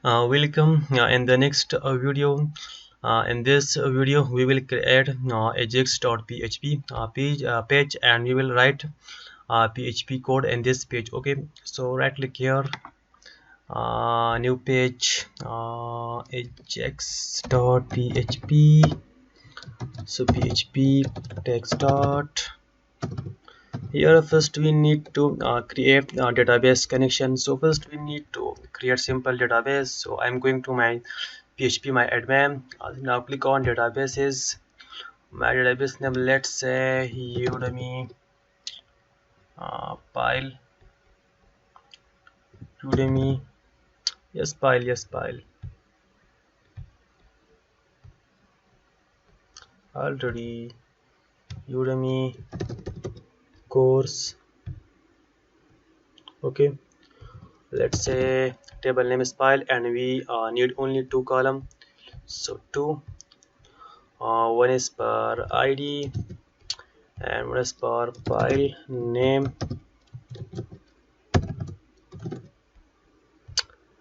Welcome in the next video. In this video, we will create ajax.php page, and we will write PHP code in this page. Okay, so right click here, new page, ajax.php. So PHP text dot. Here first we need to create a database connection. So first we need to create simple database. So I'm going to my PHP my admin. Now click on databases. My database name, let's say Udemy pile. Udemy, yes, pile already. Udemy course. Okay, let's say table name is pile, and we need only two column. So two, one is per ID and one is per file name.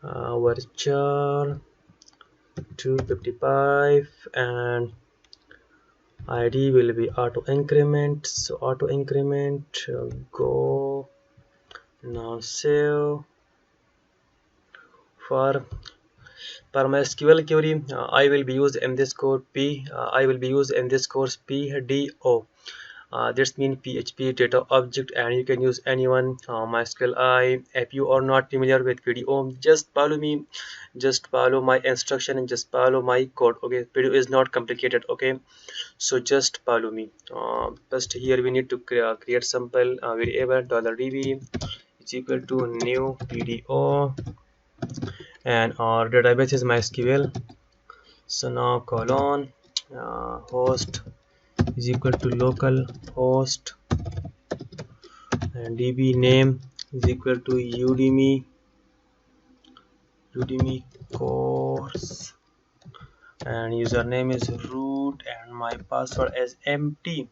Varchar 255 and ID will be auto increment. So auto increment, go now, save. For my SQL query, I will be used in this code I will be used in this course PDO. This means PHP data object, and you can use anyone. MySQL. If you are not familiar with PDO, just follow me, just follow my instruction and just follow my code. Okay, PDO is not complicated. Okay, so just follow me. First here we need to create simple variable $db is equal to new PDO, and our database is MySQL. So now colon host is equal to local host, and db name is equal to Udemy course, and username is root, and my password is empty.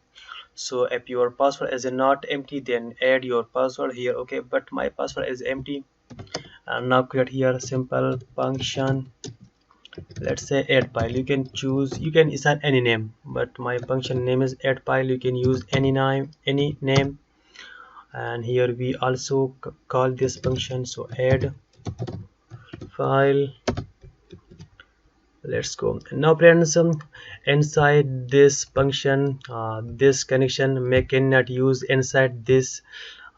So if your password is not empty, then add your password here. Okay, but my password is empty. And now create here simple function. Let's say add file. You can choose, you can assign any name, but my function name is add file. You can use any name. And here we also call this function, so add file. Let's go. Now friends, inside this function, this connection may cannot use inside this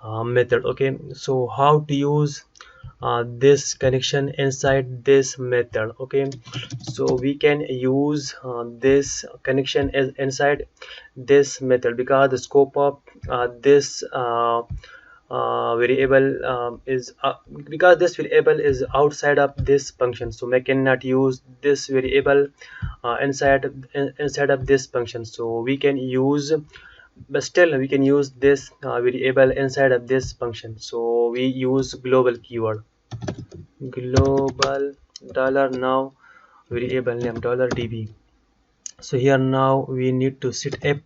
method. Okay, so how to use this connection inside this method? Okay, so we can use this connection as inside this method, because the scope of this variable is because this variable is outside of this function, so we cannot use this variable inside of this function. So we can use, but still we can use this variable inside of this function. So we use global keyword, global dollar, now variable name $db. So here now we need to set up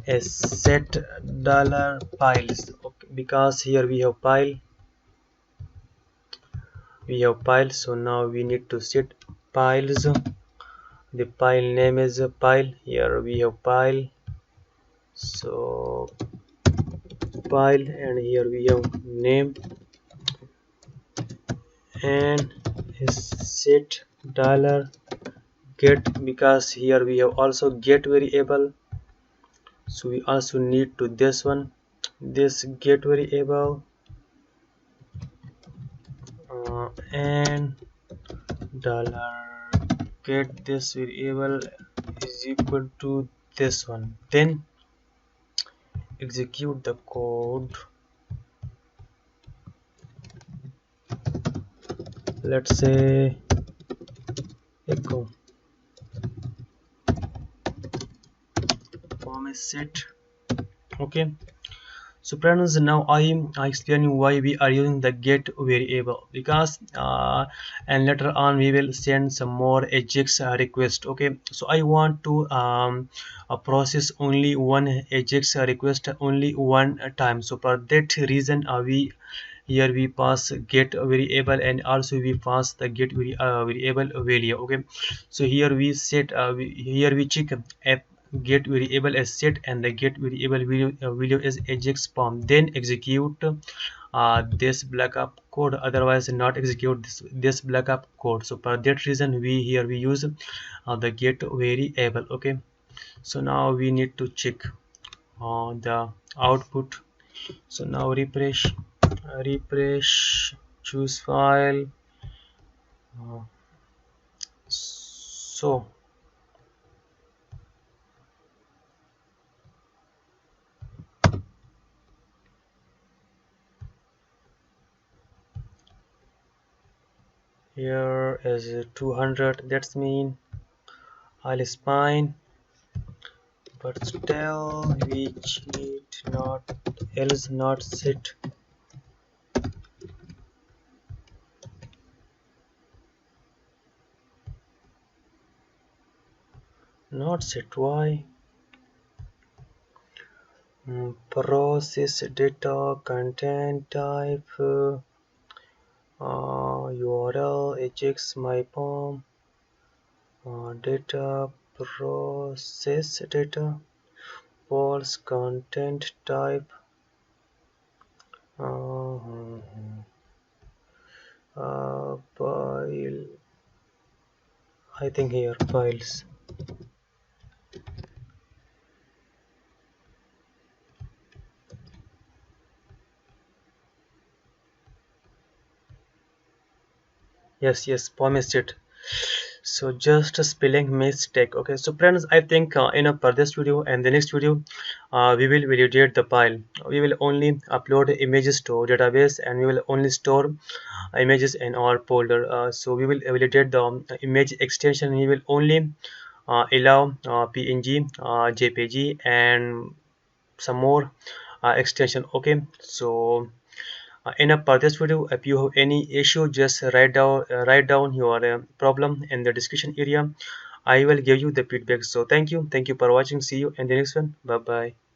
a set dollar files. Okay, because here we have file, so now we need to set files. The file name is a file. Here we have file, so file, and here we have name, and set dollar get, because here we have also get variable. So we also need to this one, this get variable, and dollar get this variable is equal to this one. Then execute the code. Let's say echo form is set. Okay, so friends, now I explain you why we are using the get variable, because and later on we will send some more ajax request. Okay, so I want to process only one ajax request only one time. So for that reason we here we pass get variable, and also we pass the get variable value. Okay, so here we set here we check app get variable as set, and the get variable value is ajax form, then execute this backup code, otherwise not execute this backup code. So for that reason we here we use the get variable. Okay, so now we need to check the output. So now refresh, choose file. uh, so here is 200, that's mean all is fine, but still we cheat, not else not set. Not set, why? Process data content type URL ajax my form data process data false content type uh, file, I think here files. Yes, promised it. So just a spelling mistake. Okay, so friends, I think for this video and the next video we will validate the file. We will only upload images to database, and we will only store images in our folder. So we will validate the image extension. We will only allow png, jpg, and some more extension. Okay, so enough for this video. If you have any issue, just write down your problem in the discussion area. I will give you the feedback. So thank you for watching. See you in the next one. Bye bye.